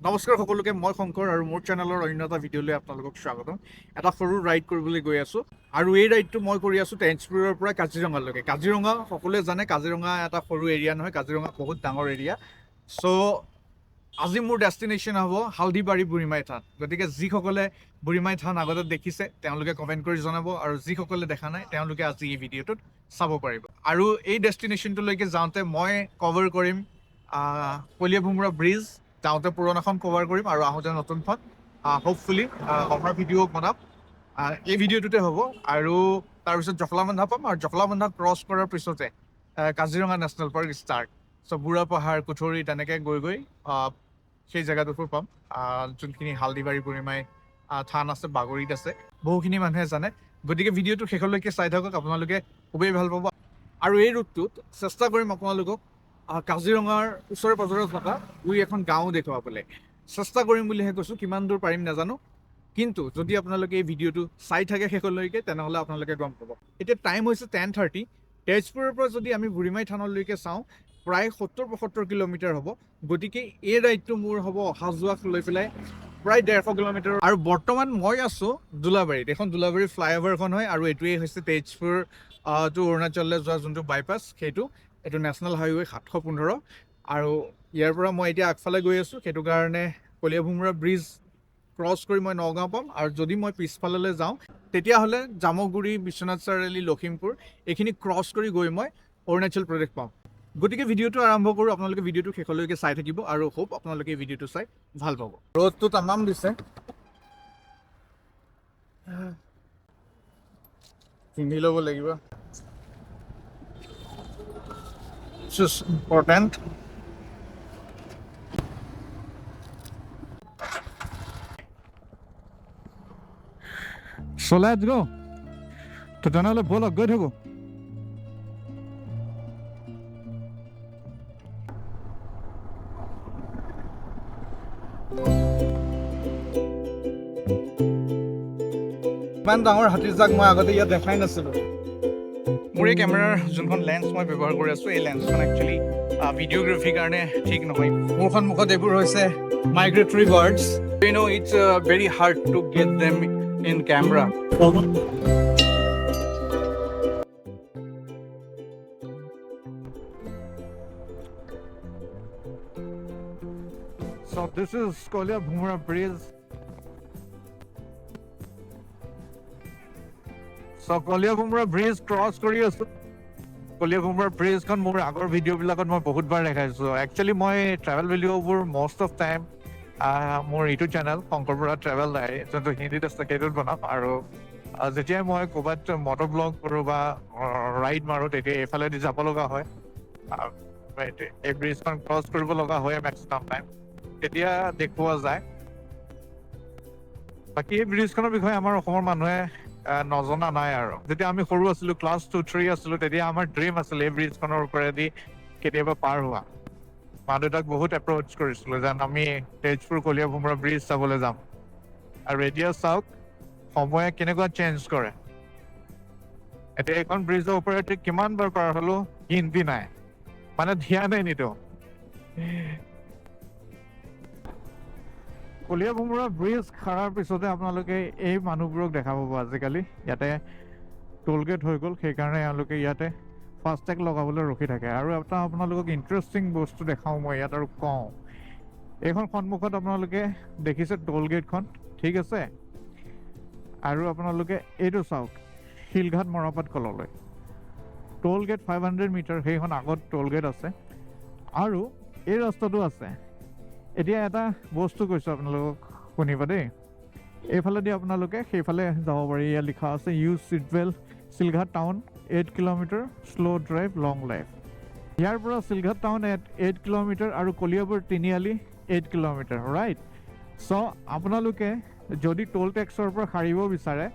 নমস্কাৰ সকলোকে, মই শংকৰ আৰু মোৰ চেনেলৰ অন্য এটা ভিডিঅ'লৈ আপোনালোকক স্বাগতম। এটা সৰু ৰাইড কৰিবলৈ গৈ আছোঁ আৰু এই ৰাইডটো মই কৰি আছোঁ তেজপুৰৰ পৰা কাজিৰঙালৈকে। কাজিৰঙা সকলোৱে জানে, কাজিৰঙা এটা সৰু এৰিয়া নহয়, কাজিৰঙা বহুত ডাঙৰ এৰিয়া। চ' আজি মোৰ ডেষ্টিনেশ্যন হ'ব হালধিবাৰী বুঢ়ীমাই থান। গতিকে যিসকলে বুঢ়ীমাই থান আগতে দেখিছে তেওঁলোকে কমেণ্ট কৰি জনাব, আৰু যিসকলে দেখা নাই তেওঁলোকে আজি এই ভিডিঅ'টোত চাব পাৰিব। আৰু এই ডেষ্টিনেশ্যনটোলৈকে যাওঁতে মই কভাৰ কৰিম কলীয়া ভোমোৰা ব্ৰিজ। যাওঁতে পুৰণাখন কভাৰ কৰিম আৰু আহোঁতে নতুনখন হোপফুলি অভাৰ ভিডিঅ' বনাম। এই ভিডিঅ'টোতে হ'ব। আৰু তাৰপিছত জখলাবন্ধা পাম, আৰু জখলাবন্ধা ক্ৰছ কৰাৰ পিছতে কাজিৰঙা নেশ্যনেল পাৰ্ক ষ্টাৰ্ট। চ' বুঢ়া পাহাৰ, কুঠৰি তেনেকৈ গৈ গৈ সেই জেগাডোখৰ পাম, যোনখিনি হালধিবাৰী বুঢ়ীমাই থান আছে, বাগৰিত আছে। বহুখিনি মানুহে জানে, গতিকে ভিডিঅ'টো শেষলৈকে চাই থাকক, আপোনালোকে খুবেই ভাল পাব। আৰু এই ৰুটটোত চেষ্টা কৰিম আপোনালোকক কাজিৰঙাৰ ওচৰে পাঁজৰে থকা দুই এখন গাঁও দেখুৱাবলৈ চেষ্টা কৰিম বুলিহে কৈছোঁ। কিমান দূৰ পাৰিম নাজানো, কিন্তু যদি আপোনালোকে এই ভিডিঅ'টো চাই থাকে শেষলৈকে তেনেহ'লে আপোনালোকে গম পাব। এতিয়া টাইম হৈছে 10:30। তেজপুৰৰ পৰা যদি আমি বুঢ়ীমাই থানলৈকে চাওঁ প্ৰায় 70-75 কিলোমিটাৰ হ'ব। গতিকে এই ৰাইডটো মোৰ হ'ব অহা যোৱাক লৈ পেলাই প্ৰায় 150 কিলোমিটাৰ। আৰু বৰ্তমান মই আছোঁ দোলাবাৰীত। এখন দোলাবাৰী ফ্লাইঅভাৰখন হয়, আৰু এইটোৱেই হৈছে তেজপুৰ টু অৰুণাচললৈ যোৱা যোনটো বাইপাছ, এইটো নেশ্যনেল হাইৱে 715। আৰু ইয়াৰ পৰা মই এতিয়া আগফালে গৈ আছোঁ, সেইটো কাৰণে কলীয়া ভোমোৰা ব্ৰিজ ক্ৰছ কৰি মই নগাঁও পাম। আৰু যদি মই পিছফাললৈ যাওঁ তেতিয়াহ'লে জামুগুৰি, বিশ্বনাথ চাৰিআলি, লখিমপুৰ এইখিনি ক্ৰছ কৰি গৈ মই অৰুণাচল প্ৰদেশ পাম। গতিকে ভিডিঅ'টো আৰম্ভ কৰোঁ। আপোনালোকে ভিডিঅ'টো শেষলৈকে চাই থাকিব, আৰু হোপ আপোনালোকে এই ভিডিঅ'টো চাই ভাল পাব। ৰ'দটো তামাম দিছে, পিন্ধি ল'ব লাগিব, ইম্পৰ্টেণ্ট। So let's go. তো তেনেহ'লে ব'লক গৈ থাকোঁ। ইমান ডাঙৰ হাতীজাক মই আগতে ইয়াত দেখাই নাছিলোঁ। মোৰ এই কেমেৰাৰ যোনখন লেন্স মই ব্যৱহাৰ কৰি আছোঁ, এই লেন্সখন একচুৱেলি ভিডিঅ'গ্ৰাফিৰ কাৰণে ঠিক নহয়। মোৰ সন্মুখত এইবোৰ হৈছে migratory birds. You know' it's very hard to get them in camera. So this is Koliya Bhumra Bridge. So Koliya Bhumra Bridge cross কৰি আছোঁ। কলীয়া ভোমোৰা ব্ৰিজখন মোৰ আগৰ ভিডিঅ'বিলাকত মই বহুতবাৰ দেখাইছোঁ। একচুৱেলি মই ট্ৰেভেল ভিডিঅ'বোৰ মষ্ট অফ টাইম মোৰ YouTube channel Shankar Bora travel diary, যোনটো হিন্দীত আছে সেইটোত বনাম। আৰু যেতিয়াই মই ক'ৰবাত মটৰ ব্লগ কৰোঁ বা ৰাইড মাৰোঁ, তেতিয়া এইফালেদি যাব লগা হয়, এই ব্ৰিজখন ক্ৰছ কৰিব লগা হয় মেক্সিমাম টাইম, তেতিয়া দেখুওৱা যায়। বাকী এই ব্ৰিজখনৰ বিষয়ে আমাৰ অসমৰ মানুহে নজনা নাই। আৰু যেতিয়া আমি সৰু আছিলোঁ, ক্লাছ 2-3 আছিলোঁ, তেতিয়া আমাৰ ড্ৰিম আছিলে এই ব্ৰিজখনৰ ওপৰেদি কেতিয়াবা পাৰ হোৱা। মা দেউতাক বহুত এপ্ৰ'চ কৰিছিলোঁ যেন আমি তেজপুৰ কলীয়া ভোমোৰা ব্ৰিজ চাবলৈ যাম। আৰু এতিয়া চাওক সময়ে কেনেকুৱা চেঞ্জ কৰে। এতিয়া এইখন ব্ৰিজৰ ওপৰেদি কিমান বাৰ পাৰ হ'লো গিনতি নাই, মানে ধ্যানেই নিদিওঁ। কলীয়া ভোমোৰা ব্ৰিজ খাৰাৰ পিছতে আপোনালোকে এই মানুহবোৰক দেখা পাব। আজিকালি ইয়াতে টোলগেট হৈ গ'ল, সেইকাৰণে এওঁলোকে ইয়াতে ফাষ্টেগ লগাবলৈ ৰখি থাকে। আৰু এটা আপোনালোকক ইণ্টাৰেষ্টিং বস্তু দেখাওঁ মই ইয়াত আৰু কওঁ। এইখন সন্মুখত আপোনালোকে দেখিছে টোলগেটখন, ঠিক আছে। আৰু আপোনালোকে এইটো চাওক, শিলঘাট মৰাপাট কললৈ টোলগেট 500 মিটাৰ, সেইখন আগত টোলগেট আছে। আৰু এই ৰাস্তাটো আছে। এতিয়া এটা বস্তু কৈছোঁ আপোনালোকক, শুনিবা দেই। এইফালেদি আপোনালোকে সেইফালে যাব পাৰি। ইয়াত লিখা আছে use seat belt, Silghat town 8 kilometre, slow' drive, long life. ইয়াৰ পৰা শিলঘাট টাউন 8 কিলোমিটাৰ আৰু Kaliabor Tiniali 8 kilometre, right. So' আপোনালোকে যদি টোল টেক্সৰ পৰা সাৰিব বিচাৰে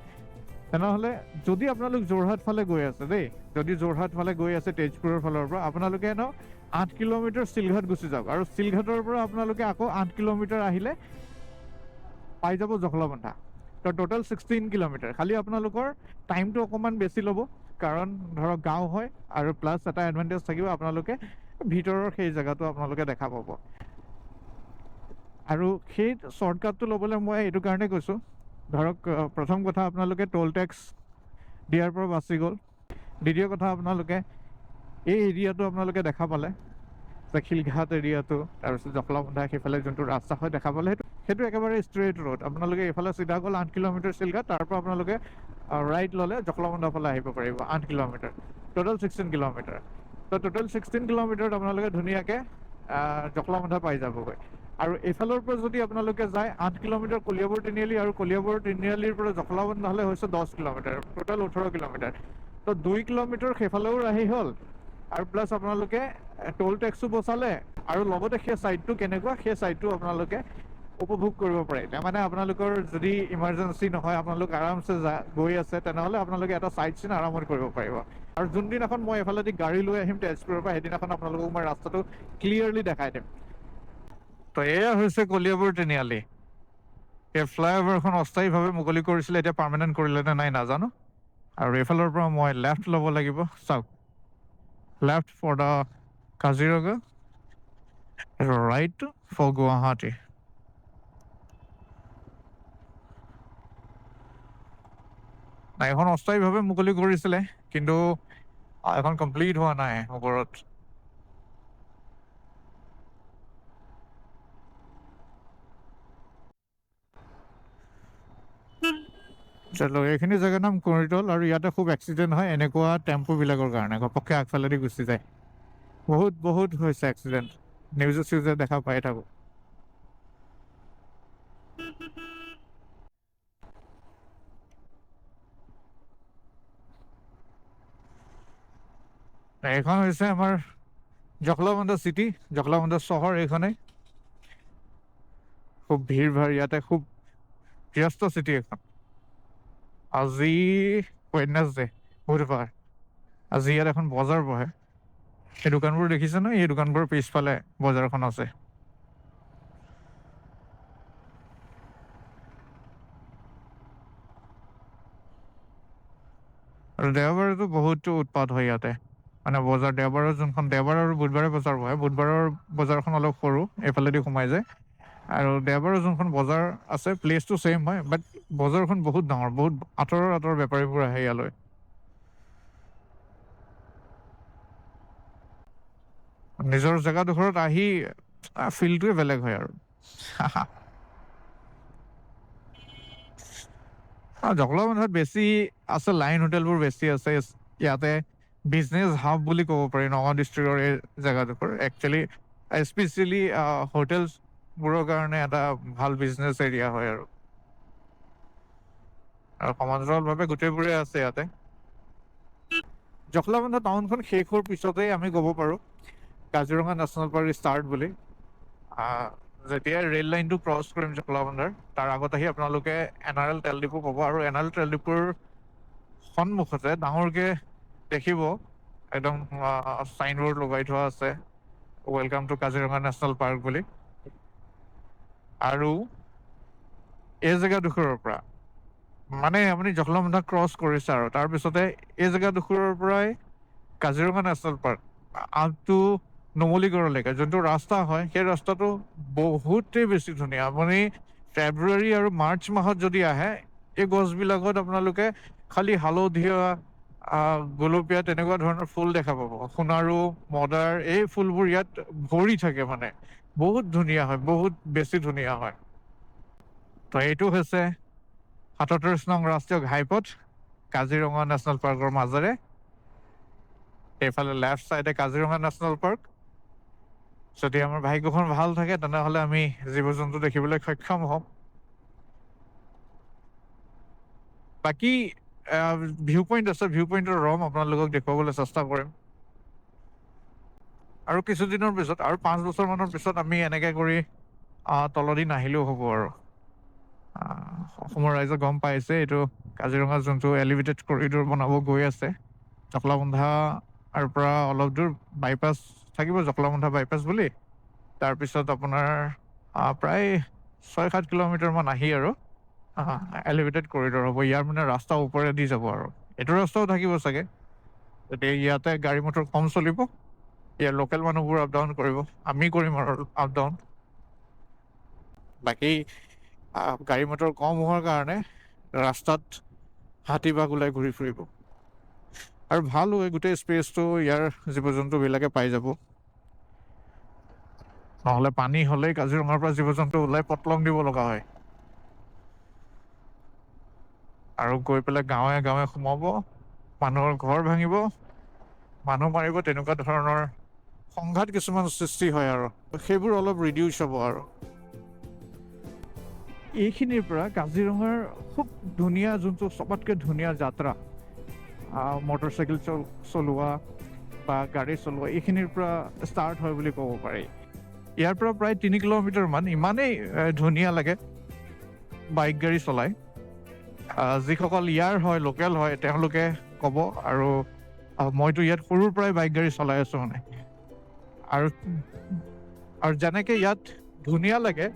তেনেহ'লে, যদি আপোনালোক যোৰহাট ফালে গৈ আছে দেই, যদি যোৰহাট ফালে গৈ আছে তেজপুৰৰ ফালৰ পৰা, আপোনালোকে 8 কিলোমিটাৰ শিলঘাট গুচি যাওক। আৰু শিলঘাটৰ পৰা আপোনালোকে আকৌ 8 কিলোমিটাৰ আহিলে পাই যাব জখলাবন্ধা। তো টোটেল 16 কিলোমিটাৰ। খালি আপোনালোকৰ টাইমটো অকণমান বেছি ল'ব, কাৰণ ধৰক গাঁও হয়, আৰু প্লাছ এটা এডভান্টেজ থাকিব, আপোনালোকে ভিতৰৰ সেই জেগাটো আপোনালোকে দেখা পাব। আৰু সেই শ্বৰ্টকাটটো ল'বলৈ মই এইটো কাৰণে কৈছোঁ, ধৰক প্ৰথম কথা আপোনালোকে টোল টেক্স দিয়াৰ পৰা বাচি গ'ল। দ্বিতীয় কথা, আপোনালোকে এই এৰিয়াটো আপোনালোকে দেখা পালে, শিলঘাট এৰিয়াটো, তাৰপিছত জখলাবন্ধা সেইফালে যোনটো ৰাস্তা হয় দেখা পালে, সেইটো একেবাৰে ষ্ট্ৰেইট ৰোড। আপোনালোকে এইফালে চিধা গ'ল 8 কিলোমিটাৰ শিলঘাট, তাৰ পৰা আপোনালোকে ৰাইট ল'লে জখলাবন্ধা ফালে আহিব পাৰিব 8 কিলোমিটাৰ, টোটেল 16 কিলোমিটাৰ। তো টোটেল 16 কিলোমিটাৰত আপোনালোকে ধুনীয়াকৈ জখলাবন্ধা পাই যাবগৈ। আৰু এইফালৰ পৰা যদি আপোনালোকে যায় 8 কিলোমিটাৰ কলিয়াবৰ তিনিআলি, আৰু কলিয়াবৰ তিনিআলিৰ পৰা জখলাবন্ধালৈ হৈছে 10 কিলোমিটাৰ, টোটেল 18 কিলোমিটাৰ। তো 2 কিলোমিটাৰ সেইফালেও ৰাহি হ'ল, আৰু প্লাছ আপোনালোকে টোল টেক্সো বচালে, আৰু লগতে সেই ছাইডটো কেনেকুৱা সেই ছাইডটো আপোনালোকে উপভোগ কৰিব পাৰে। তাৰমানে আপোনালোকৰ যদি ইমাৰ্জেঞ্চি নহয়, আপোনালোক আৰামছে গৈ আছে, তেনেহ'লে আপোনালোকে এটা ছাইড চিন আৰামত কৰিব পাৰিব। আৰু যোনদিনাখন মই এইফালেদি গাড়ী লৈ আহিম তেজপুৰৰ পৰা, সেইদিনাখন আপোনালোকক মই ৰাস্তাটো ক্লিয়াৰলি দেখাই দিম। তো এয়া হৈছে কলিয়াবৰ তিনিআলি। এই ফ্লাইঅভাৰখন অস্থায়ীভাৱে মুকলি কৰিছিলে, এতিয়া পাৰ্মানেণ্ট কৰিলে নে নাই নাজানো। আৰু এইফালৰ পৰা মই লেফ্ট ল'ব লাগিব, চাওক, left for the Kaziranga, right for Guwahati. এখন অস্থায়ীভাৱে মুকলি কৰিছিলে, কিন্তু এখন কমপ্লিট হোৱা নাই ওপৰত। চলো, এইখিনি জেগাৰ নাম কুৰিতল, আৰু ইয়াতে খুব এক্সিডেণ্ট হয় এনেকুৱা টেম্পুবিলাকৰ কাৰণে, ঘপককৈ আগফালেদি গুচি যায়। বহুত বহুত হৈছে এক্সিডেণ্ট, নিউজে চিউজে দেখা পাই থাকোঁ। এইখন হৈছে আমাৰ জখলাবন্ধা চিটি, জখলাবন্ধা চহৰ। এইখনেই খুব ভিৰ ভাৰ, ইয়াতে খুব ব্যস্ত চিটি এখন। আজি ৱেডনেছডে, বুধবাৰ, আজি ইয়াত এখন বজাৰ বহে। এই দোকানবোৰ দেখিছে ন, এই দোকানবোৰৰ পিছফালে বজাৰখন আছে। আৰু দেওবাৰেতো বহুতো উৎপাত হয় ইয়াতে, মানে বজাৰ দেওবাৰৰ যোনখন, দেওবাৰ আৰু বুধবাৰে বজাৰ বহে, বুধবাৰৰ বজাৰখন অলপ সৰু, এইফালেদি সোমাই যায়। আৰু দেওবাৰৰ যোনখন বজাৰ আছে, প্লেচটো ছেইম হয়, বাট বজাৰখন বহুত ডাঙৰ, বহুত আঁতৰৰ আঁতৰৰ বেপাৰীবোৰ আহে ইয়ালৈ। নিজৰ জেগাডোখৰত আহি ফিলটোৱে বেলেগ হয় আৰু। জখলাবন্ধাত বেছি আছে, লাইন হোটেলবোৰ বেছি আছে ইয়াতে। বিজনেছ হাব বুলি ক'ব পাৰি নগাঁও ডিষ্ট্ৰিক্টৰ এই জেগাডোখৰ। একচুৱেলি স্পেচিয়েলি হোটেলছবোৰৰ কাৰণে এটা ভাল বিজনেছ এৰিয়া হয় আৰু সমান্তৰালভাৱে গোটেইবোৰে আছে ইয়াতে। জখলাবন্ধা টাউনখন শেষ হোৱাৰ পিছতেই আমি ক'ব পাৰোঁ কাজিৰঙা নেশ্যনেল পাৰ্ক ষ্টাৰ্ট বুলি। যেতিয়া ৰেল লাইনটো ক্ৰছ কৰিম জখলাবন্ধাৰ, তাৰ আগত আহি আপোনালোকে NRL তেল ডিপু পাব, আৰু NRL তেল ডিপুৰ সন্মুখতে ডাঙৰকৈ দেখিব একদম চাইনবোৰ্ড লগাই থোৱা আছে, welcome to Kaziranga national park বুলি। আৰু এই জেগাডোখৰৰ পৰা, মানে আপুনি জখলাবন্ধা ক্ৰছ কৰিছে আৰু তাৰপিছতে এই জেগাডোখৰৰ পৰাই Kaziranga national park up to নুমলীগড়লৈকে যোনটো ৰাস্তা হয়, সেই ৰাস্তাটো বহুতেই বেছি ধুনীয়া। আপুনি ফেব্ৰুৱাৰী আৰু মাৰ্চ মাহত যদি আহে, এই গছবিলাকত আপোনালোকে খালি হালধীয়া, গোলপীয়া তেনেকুৱা ধৰণৰ ফুল দেখা পাব। সোণাৰু, মদাৰ, এই ফুলবোৰ ইয়াত ভৰি থাকে, মানে বহুত ধুনীয়া হয়, বহুত বেছি ধুনীয়া হয়। তো এইটো হৈছে 37 নং ৰাষ্ট্ৰীয় ঘাইপথ কাজিৰঙা নেশ্যনেল পাৰ্কৰ মাজেৰে। এইফালে লেফ্ট ছাইডে কাজিৰঙা নেশ্যনেল পাৰ্ক। যদি আমাৰ ভাগ্যখন ভাল থাকে, তেনেহ'লে আমি জীৱ জন্তু দেখিবলৈ সক্ষম হ'ম। বাকী ভিউ পইণ্ট আছে, ভিউ পইণ্টৰ ৰম আপোনালোকক দেখুৱাবলৈ চেষ্টা কৰিম। আৰু কিছুদিনৰ পিছত, আৰু 5 বছৰমানৰ পিছত আমি এনেকৈ কৰি তলদি নাহিলেও হ'ব আৰু। অসমৰ ৰাইজে গম পাইছে এইটো কাজিৰঙা যোনটো এলিভেটেড কৰিডৰ বনাব গৈ আছে। জখলাবন্ধাৰ পৰা অলপ দূৰ বাইপাছ থাকিব, জখলাবন্ধা বাইপাছ বুলি। তাৰপিছত আপোনাৰ প্ৰায় 6-7 কিলোমিটাৰমান আহি আৰু এলিভেটেড কৰিডৰ হ'ব। ইয়াৰ মানে ৰাস্তা ওপৰেদি যাব, আৰু এইটো ৰাস্তাও থাকিব চাগে। গতিকে ইয়াতে গাড়ী মটৰ কম চলিব, ইয়াৰ লোকেল মানুহবোৰ আপ ডাউন কৰিব, আমি কৰিম আৰু আপ ডাউন। বাকী গাড়ী মটৰ কম হোৱাৰ কাৰণে ৰাস্তাত হাতী বাঘ ওলাই ঘূৰি ফুৰিব। আৰু ভাল হয় গোটেই স্পেচটো ইয়াৰ জীৱ জন্তুবিলাকে পাই যাব। নহ'লে পানী হ'লেই কাজিৰঙাৰ পৰা জীৱ জন্তু ওলাই পটলং দিব লগা হয়, আৰু গৈ পেলাই গাঁৱে গাঁৱে সোমাব, মানুহৰ ঘৰ ভাঙিব, মানুহ মাৰিব, তেনেকুৱা ধৰণৰ সংঘাত কিছুমান সৃষ্টি হয়। আৰু সেইবোৰ অলপ ৰিডিউচ হ'ব। আৰু এইখিনিৰ পৰা কাজিৰঙাৰ খুব ধুনীয়া, যোনটো চবতকৈ ধুনীয়া যাত্ৰা, মটৰচাইকেল চলোৱা বা গাড়ী চলোৱা, এইখিনিৰ পৰা ষ্টাৰ্ট হয় বুলি ক'ব পাৰি। ইয়াৰ পৰা প্ৰায় 3 কিলোমিটাৰমান ইমানেই ধুনীয়া লাগে বাইক গাড়ী চলাই। যিসকল ইয়াৰ হয়, লোকেল হয়, তেওঁলোকে ক'ব। আৰু মইতো ইয়াত সৰুৰ পৰাই বাইক গাড়ী চলাই আছোঁ মানে। আৰু যেনেকৈ ইয়াত ধুনীয়া লাগে,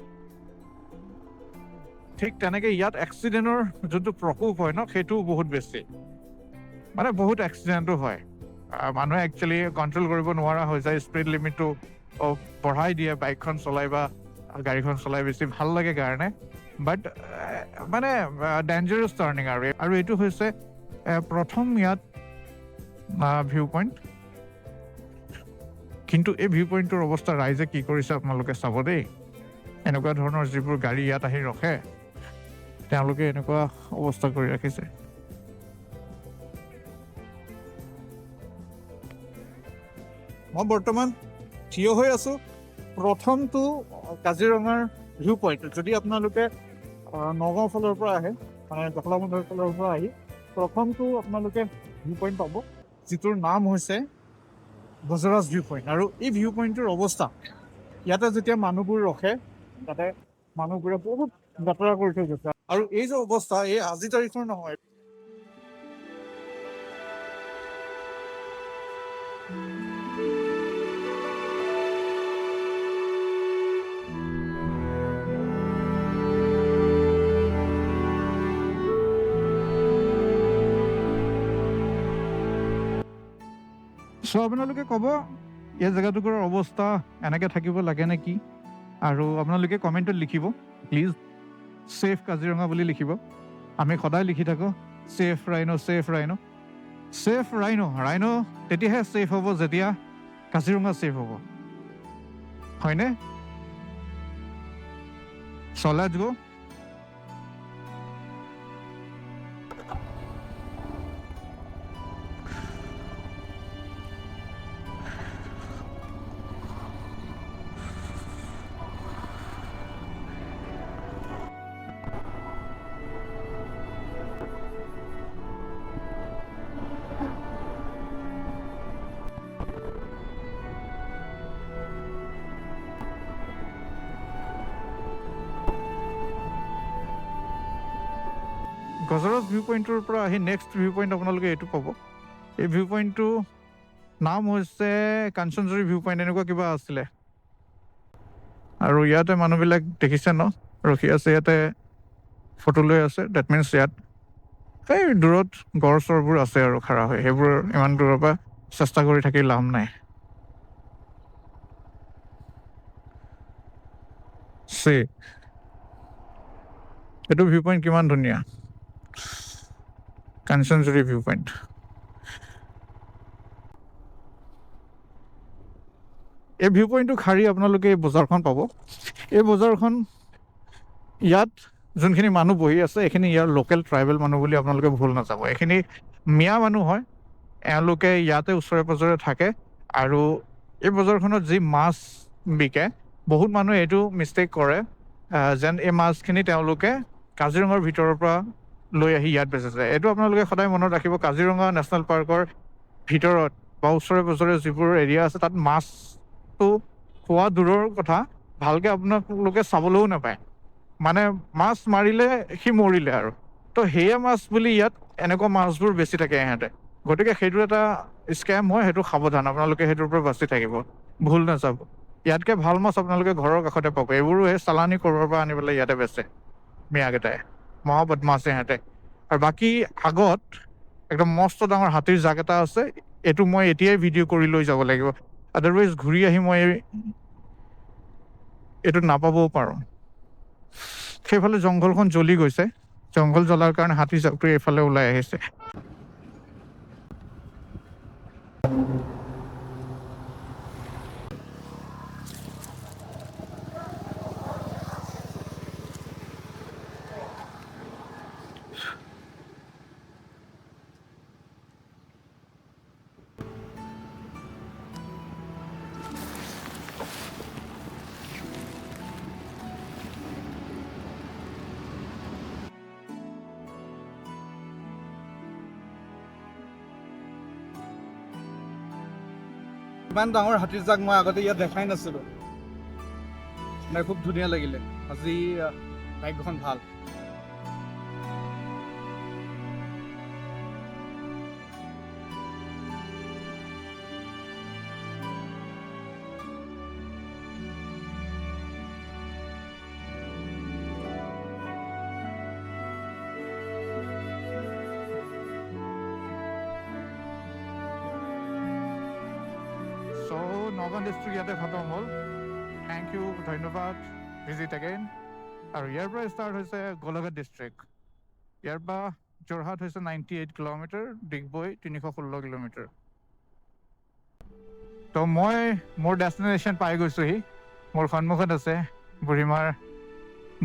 ঠিক তেনেকৈ ইয়াত এক্সিডেণ্টৰ যোনটো প্ৰকোপ হয় ন, সেইটোও বহুত বেছি। মানে বহুত এক্সিডেণ্টো হয়। মানুহে একচুৱেলি কণ্ট্ৰল কৰিব নোৱাৰা হৈ যায়, স্পীড লিমিটটো বঢ়াই দিয়ে বাইকখন চলাই বা গাড়ীখন চলাই বেছি ভাল লাগে কাৰণে। বাট মানে ডেঞ্জাৰাছ টাৰ্ণিং। আৰু এইটো হৈছে প্ৰথম ইয়াত ভিউ পইণ্ট। কিন্তু এই ভিউ পইণ্টটোৰ অৱস্থা ৰাইজে কি কৰিছে আপোনালোকে চাব দেই। এনেকুৱা ধৰণৰ যিবোৰ গাড়ী ইয়াত আহি ৰখে, তেওঁলোকে এনেকুৱা অৱস্থা কৰি ৰাখিছে। মই বৰ্তমান থিয় হৈ আছোঁ প্ৰথমটো কাজিৰঙাৰ ভিউ পইণ্ট। যদি আপোনালোকে নগাঁও ফালৰ পৰা আহে, মানে জখলাবন্ধাৰ ফালৰ পৰা আহি প্ৰথমটো আপোনালোকে ভিউ পইণ্ট পাব, যিটোৰ নাম হৈছে গজৰাজ ভিউ পইণ্ট। আৰু এই ভিউ পইণ্টটোৰ অৱস্থা, ইয়াতে যেতিয়া মানুহবোৰ ৰখে, তাতে মানুহবোৰে বহুত যাত্ৰা কৰি থৈ গৈছে। আৰু এই যে অৱস্থা, এই আজি তাৰিখৰ নহয়। চ' আপোনালোকে ক'ব এই জেগাটুকুৰাৰ অৱস্থা এনেকৈ থাকিব লাগে নে কি? আৰু আপোনালোকে কমেণ্টত লিখিব প্লিজ, ছেফ কাজিৰঙা বুলি লিখিব। আমি সদায় লিখি থাকোঁ safe rhino, safe rhino, safe rhino. Rhino তেতিয়াহে ছেফ হ'ব যেতিয়া কাজিৰঙা ছেফ হ'ব, হয়নে? চ' লেটছ গো। গজৰাজ ভিউ পইণ্টৰ পৰা আহি নেক্সট ভিউ পইণ্ট আপোনালোকে এইটো পাব। এই ভিউ পইণ্টটো নাম হৈছে কাঞ্চনজুৰি ভিউ পইণ্ট, এনেকুৱা কিবা আছিলে। আৰু ইয়াতে মানুহবিলাক দেখিছে ন, ৰখি আছে ইয়াতে, ফটো লৈ আছে। ডেট মিনছ ইয়াত এই দূৰত গড় চৰবোৰ আছে আৰু খাৰা হৈ, সেইবোৰ ইমান দূৰৰ পৰা চেষ্টা কৰি থাকি লাভ নাই। এইটো ভিউ পইণ্ট কিমান ধুনীয়া, কাঞ্চনজুৰি ভিউ পইণ্ট। এই ভিউ পইণ্টটো খাৰি আপোনালোকে এই বজাৰখন পাব। এই বজাৰখন, ইয়াত যোনখিনি মানুহ বহি আছে, এইখিনি ইয়াৰ লোকেল ট্ৰাইবেল মানুহ বুলি আপোনালোকে ভুল নাযাব। এইখিনি মিয়া মানুহ হয়, এওঁলোকে ইয়াতে ওচৰে পাঁজৰে থাকে। আৰু এই বজাৰখনত যি মাছ বিকে, বহুত মানুহে এইটো মিষ্টেক কৰে যেন এই মাছখিনি তেওঁলোকে কাজিৰঙাৰ ভিতৰৰ পৰা লৈ আহি ইয়াত বেচিছে। এইটো আপোনালোকে সদায় মনত ৰাখিব, কাজিৰঙা নেশ্যনেল পাৰ্কৰ ভিতৰত বা ওচৰে পাঁজৰে যিবোৰ এৰিয়া আছে, তাত মাছটো খোৱা দূৰৰ কথা, ভালকৈ আপোনালোকে চাবলৈও নাপায়। মানে মাছ মাৰিলে সি মৰিলে আৰু। তো সেয়া মাছ বুলি ইয়াত এনেকুৱা মাছবোৰ বেছি থাকে ইহঁতে। গতিকে সেইটো এটা স্কেম হয়, সেইটো সাৱধান, আপোনালোকে সেইটোৰ পৰা বাচি থাকিব, ভুল নাযাব। ইয়াতকৈ ভাল মাছ আপোনালোকে ঘৰৰ কাষতে পাব। এইবোৰো সেই চালানী ক'ৰবাৰ পৰা আনি পেলাই ইয়াতে বেচে মিয়াকেইটাই, মহা বদমাছ ইহঁতে। আৰু বাকী আগত একদম মস্ত ডাঙৰ হাতীৰ জাক এটা আছে, এইটো মই এতিয়াই ভিডিঅ' কৰি লৈ যাব লাগিব, আদাৰৱাইজ ঘূৰি আহি মই এইটো নাপাবও পাৰোঁ। সেইফালে জংঘলখন জ্বলি গৈছে, জংঘল জ্বলাৰ কাৰণে হাতী চাকৰি এইফালে ওলাই আহিছে। ইমান ডাঙৰ হাতীৰ জাক মই আগতে ইয়াত দেখাই নাছিলোঁ, মানে খুব ধুনীয়া লাগিলে। আজি বাইকখন ভাল। চ' নগাঁও ডিষ্ট্ৰিক্ট ইয়াতে খতম হ'ল। থেংক ইউ, ধন্যবাদ, ভিজিট এগেইন। আৰু ইয়াৰ পৰা ষ্টাৰ্ট হৈছে গোলাঘাট ডিষ্ট্ৰিক্ট। ইয়াৰ পৰা যোৰহাট হৈছে 98 কিলোমিটাৰ, ডিগবৈ 316 কিলোমিটাৰ। তো মই মোৰ ডেষ্টিনেশ্যন পাই গৈছোঁহি। মোৰ সন্মুখত আছে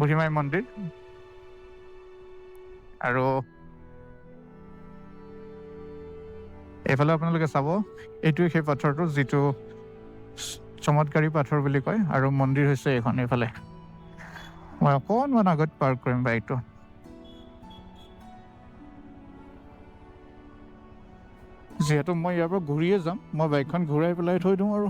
বুঢ়ীমাই মন্দিৰ। আৰু এইফালে আপোনালোকে চাব, এইটোৱে সেই পাথৰটো যিটো চমৎকাৰী পাথৰ বুলি কয়, আৰু মন্দিৰ হৈছে এইখন। এইফালে মই অকণমান আগত পাৰ্ক কৰিম বাইকটো। যিহেতু মই ইয়াৰ পৰা ঘূৰিয়ে যাম, মই বাইকখন ঘূৰাই পেলাই থৈ দিওঁ আৰু।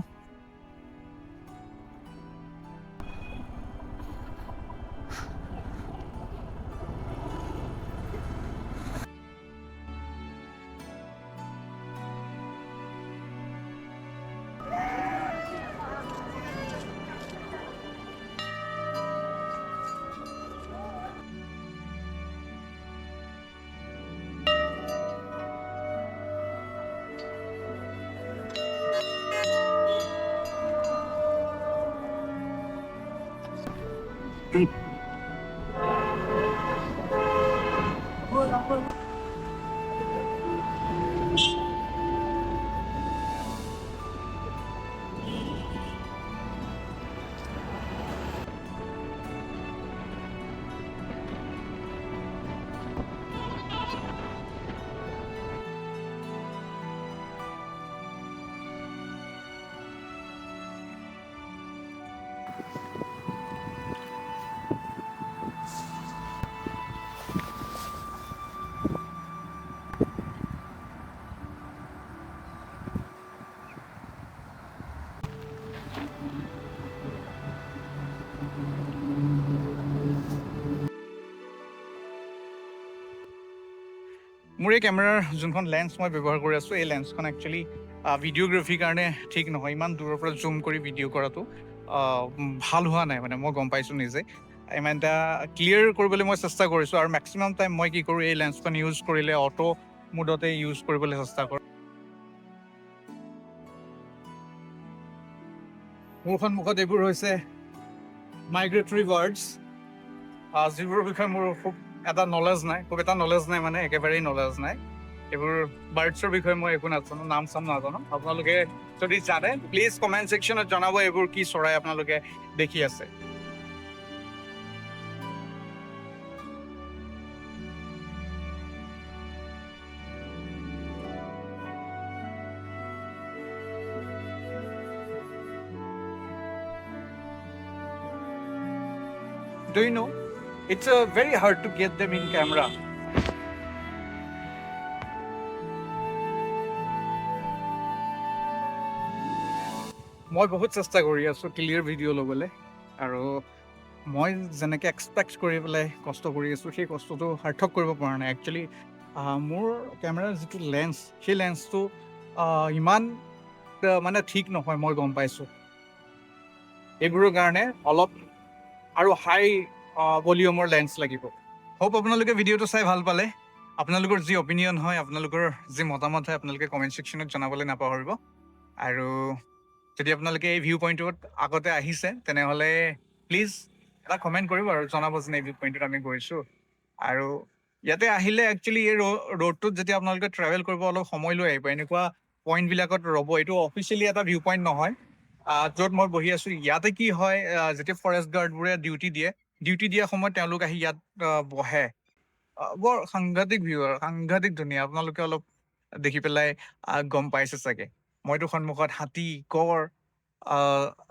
মোৰ এই কেমেৰাৰ যোনখন লেন্স মই ব্যৱহাৰ কৰি আছোঁ, এই লেন্সখন একচুৱেলি ভিডিঅ'গ্ৰাফিৰ কাৰণে ঠিক নহয়। ইমান দূৰৰ পৰা জুম কৰি ভিডিঅ' কৰাটো ভাল হোৱা নাই, মানে মই গম পাইছোঁ নিজে। ইমান এটা ক্লিয়াৰ কৰিবলৈ মই চেষ্টা কৰিছোঁ, আৰু মেক্সিমাম টাইম মই কি কৰোঁ, এই লেন্সখন ইউজ কৰিলে অটো মুডতে ইউজ কৰিবলৈ চেষ্টা কৰোঁ। মোৰ সন্মুখত এইবোৰ হৈছে মাইগ্ৰেটৰী বাৰ্ডছ, যিবোৰৰ বিষয়ে মোৰ খুব এটা নলেজ নাই, মানে একেবাৰেই নলেজ নাই। এইবোৰ বাৰ্ডছৰ বিষয়ে মই একো নাজানো, নাম চাম নাজানো। আপোনালোকে যদি জানে প্লিজ কমেণ্ট ছেকশ্যনত জনাব এইবোৰ কি চৰাই আপোনালোকে দেখি আছে। Do you know, it's very hard to get them in camera. মই বহুত চেষ্টা কৰি আছোঁ ক্লিয়াৰ ভিডিঅ' ল'বলৈ, আৰু মই যেনেকৈ এক্সপেক্ট কৰি পেলাই কষ্ট কৰি আছোঁ, সেই কষ্টটো সাৰ্থক কৰিব পৰা নাই। একচুৱেলি মোৰ কেমেৰাৰ যিটো লেন্স, সেই লেন্সটো ইমান মানে ঠিক নহয়, মই গম পাইছোঁ। এইবোৰৰ কাৰণে অলপ আৰু হাই ভলিউমৰ লেন্স লাগিব। হোপ আপোনালোকে ভিডিঅ'টো চাই ভাল পালে। আপোনালোকৰ যি অপিনিয়ন হয়, আপোনালোকৰ যি মতামত হয়, আপোনালোকে কমেণ্ট ছেকশ্যনত জনাবলৈ নাপাহৰিব। আৰু যদি আপোনালোকে এই ভিউ পইণ্টত আগতে আহিছে, তেনেহ'লে প্লিজ এটা কমেণ্ট কৰিব আৰু জনাব যে এই ভিউ পইণ্টত আমি গৈছোঁ। আৰু ইয়াতে আহিলে একচুৱেলি এই ৰোডটোত যেতিয়া আপোনালোকে ট্ৰেভেল কৰিব অলপ সময় লৈ আহিব। এনেকুৱা পইণ্টবিলাকত ৰ'ব। এইটো অফিচিয়েলি এটা ভিউ পইণ্ট নহয়। য'ত মই বহি আছোঁ ইয়াতে কি হয়, যেতিয়া ফৰেষ্ট গাৰ্ডবোৰে ডিউটি দিয়া সময়ত তেওঁলোক আহি ইয়াত বহে। বৰ সাংঘাতিক ভিউ আৰু সাংঘাতিক ধুনীয়া। আপোনালোকে অলপ দেখি পেলাই গম পাইছে চাগে। মইতো সন্মুখত হাতী, গড়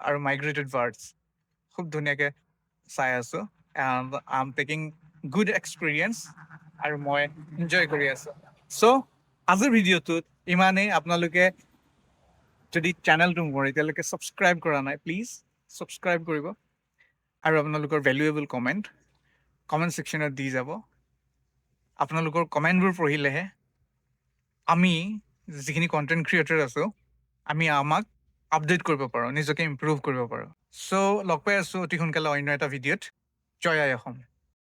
আৰু মাইগ্ৰেটেড বাৰ্ডছ খুব ধুনীয়াকৈ চাই আছোঁ। And I am taking good experience আৰু মই এনজয় কৰি আছোঁ। চ' আজিৰ ভিডিঅ'টোত ইমানেই। আপোনালোকে যদি চেনেলটো মোৰ এতিয়ালৈকে ছাবস্ক্ৰাইব কৰা নাই, প্লিজ ছাবস্ক্ৰাইব কৰিব আৰু আপোনালোকৰ ভেলুৱেবল কমেণ্ট ছেকশ্যনত দি যাব। আপোনালোকৰ কমেণ্টবোৰ পঢ়িলেহে আমি যিখিনি কণ্টেণ্ট ক্ৰিয়েটৰ আছোঁ আমাক আপডেট কৰিব পাৰোঁ, নিজকে ইম্প্ৰুভ কৰিব পাৰোঁ। চ' লগ পাই আছোঁ অতি সোনকালে অন্য এটা ভিডিঅ'ত। জয় আই অসম।